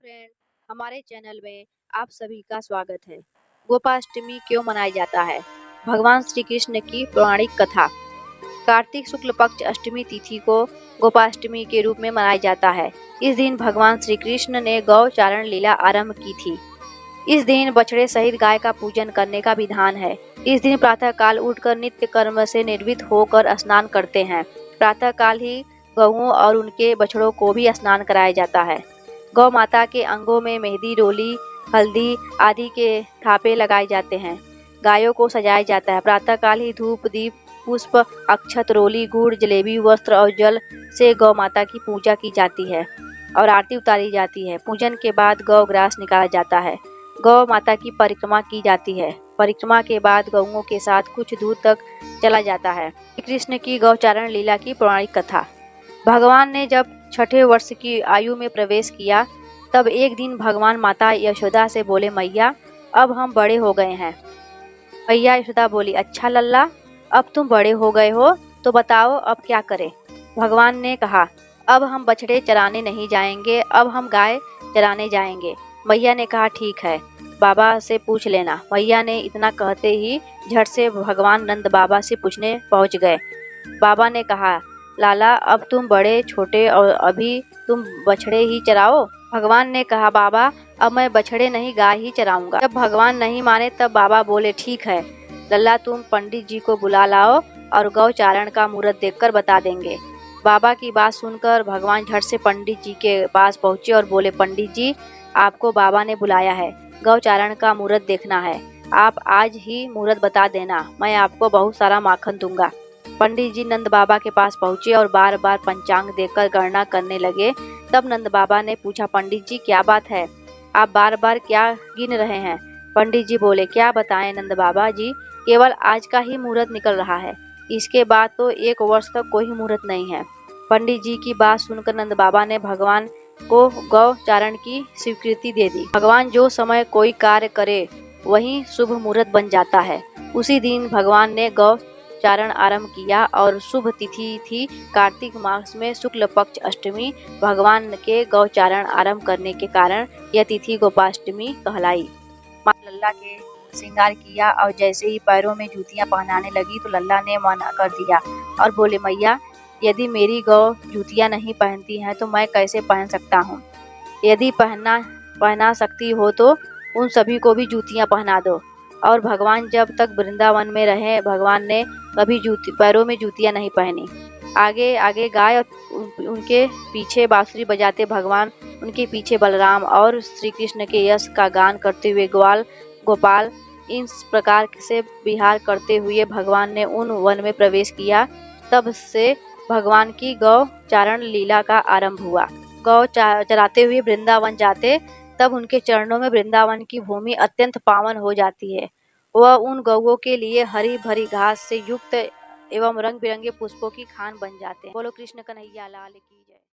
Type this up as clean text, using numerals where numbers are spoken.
Friend, हमारे channel में आप सभी का स्वागत है। गोपाष्टमी क्यों मनाया जाता है? भगवान श्री कृष्ण की पौराणिक कथा। कार्तिक शुक्ल पक्ष अष्टमी तिथि को गोपाष्टमी के रूप में मनाया जाता है। इस दिन भगवान श्री कृष्ण ने गौ चारण लीला आरंभ की थी। इस दिन बछड़े सहित गाय का पूजन करने का विधान है। इस दिन प्रातः काल उठकर नित्य कर्म से निर्वृत्त होकर स्नान करते हैं। प्रातः काल ही गौओं और उनके बछड़ों को भी स्नान कराया जाता है। गौ माता के अंगों में मेहंदी, रोली, हल्दी आदि के थापे लगाए जाते हैं। गायों को सजाया जाता है। प्रातः काल ही धूप, दीप, पुष्प, अक्षत, रोली, गुड़, जलेबी, वस्त्र और जल से गौ माता की पूजा की जाती है और आरती उतारी जाती है। पूजन के बाद गौ ग्रास निकाला जाता है। गौ माता की परिक्रमा की जाती है। परिक्रमा के बाद गौओं के साथ कुछ दूर तक चला जाता है। श्री कृष्ण की गौचारण लीला की पौराणिक कथा। भगवान ने जब छठे वर्ष की आयु में प्रवेश किया, तब एक दिन भगवान माता यशोदा से बोले, मैया अब हम बड़े हो गए हैं। मैया यशोदा बोली, अच्छा लल्ला, अब तुम बड़े हो गए हो तो बताओ अब क्या करें? भगवान ने कहा, अब हम बछड़े चराने नहीं जाएंगे, अब हम गाय चराने जाएंगे। मैया ने कहा, ठीक है, बाबा से पूछ लेना। मैया ने इतना कहते ही झट से भगवान नंद बाबा से पूछने पहुंच गए। बाबा ने कहा, लाला अब तुम बड़े छोटे और अभी तुम बछड़े ही चराओ। भगवान ने कहा, बाबा अब मैं बछड़े नहीं गाय ही चराऊंगा। जब भगवान नहीं माने तब बाबा बोले, ठीक है लल्ला, तुम पंडित जी को बुला लाओ और गौ चारण का मुहूर्त देखकर बता देंगे। बाबा की बात सुनकर भगवान झट से पंडित जी के पास पहुंचे और बोले, पंडित जी आपको बाबा ने बुलाया है, गौ चारण का मुहूर्त देखना है। आप आज ही मुहूर्त बता देना, मैं आपको बहुत सारा माखन दूंगा। पंडित जी नंद बाबा के पास पहुंचे और बार बार पंचांग देखकर गणना करने लगे। तब नंद बाबा ने पूछा, पंडित जी क्या बात है, आप बार बार क्या गिन रहे हैं? पंडित जी बोले, क्या बताएं नंद बाबा जी, केवल आज का ही मुहूर्त निकल रहा है, इसके बाद तो 1 वर्ष तक कोई मुहूर्त नहीं है। पंडित जी की बात सुनकर नंद बाबा ने भगवान को गौ चारण की स्वीकृति दे दी। भगवान जो समय कोई कार्य करे वही शुभ मुहूर्त बन जाता है। उसी दिन भगवान ने गौ चारण आरंभ किया और शुभ तिथि थी कार्तिक मास में शुक्ल पक्ष अष्टमी। भगवान के गौ चारण आरंभ करने के कारण यह तिथि गोपाष्टमी कहलाई। माँ लल्ला के श्रृंगार किया और जैसे ही पैरों में जूतियां पहनाने लगी तो लल्ला ने मना कर दिया और बोले, मैया यदि मेरी गौ जूतियां नहीं पहनती हैं तो मैं कैसे पहन सकता हूँ? यदि पहना सकती हो तो उन सभी को भी जूतियां पहना दो। और भगवान जब तक वृंदावन में रहे, भगवान ने कभी पैरों में जूतियां नहीं पहनी। आगे आगे गाय और उनके पीछे बांसुरी बजाते भगवान, उनके पीछे बलराम और श्री कृष्ण के यश का गान करते हुए ग्वाल गोपाल, इन प्रकार से विहार करते हुए भगवान ने उन वन में प्रवेश किया। तब से भगवान की गौ चारण लीला का आरंभ हुआ। गौ चराते हुए वृंदावन जाते, तब उनके चरणों में वृंदावन की भूमि अत्यंत पावन हो जाती है। वह उन गौओं के लिए हरी भरी घास से युक्त एवं रंग बिरंगे पुष्पों की खान बन जाते हैं। बोलो कृष्ण कन्हैया लाल की जय।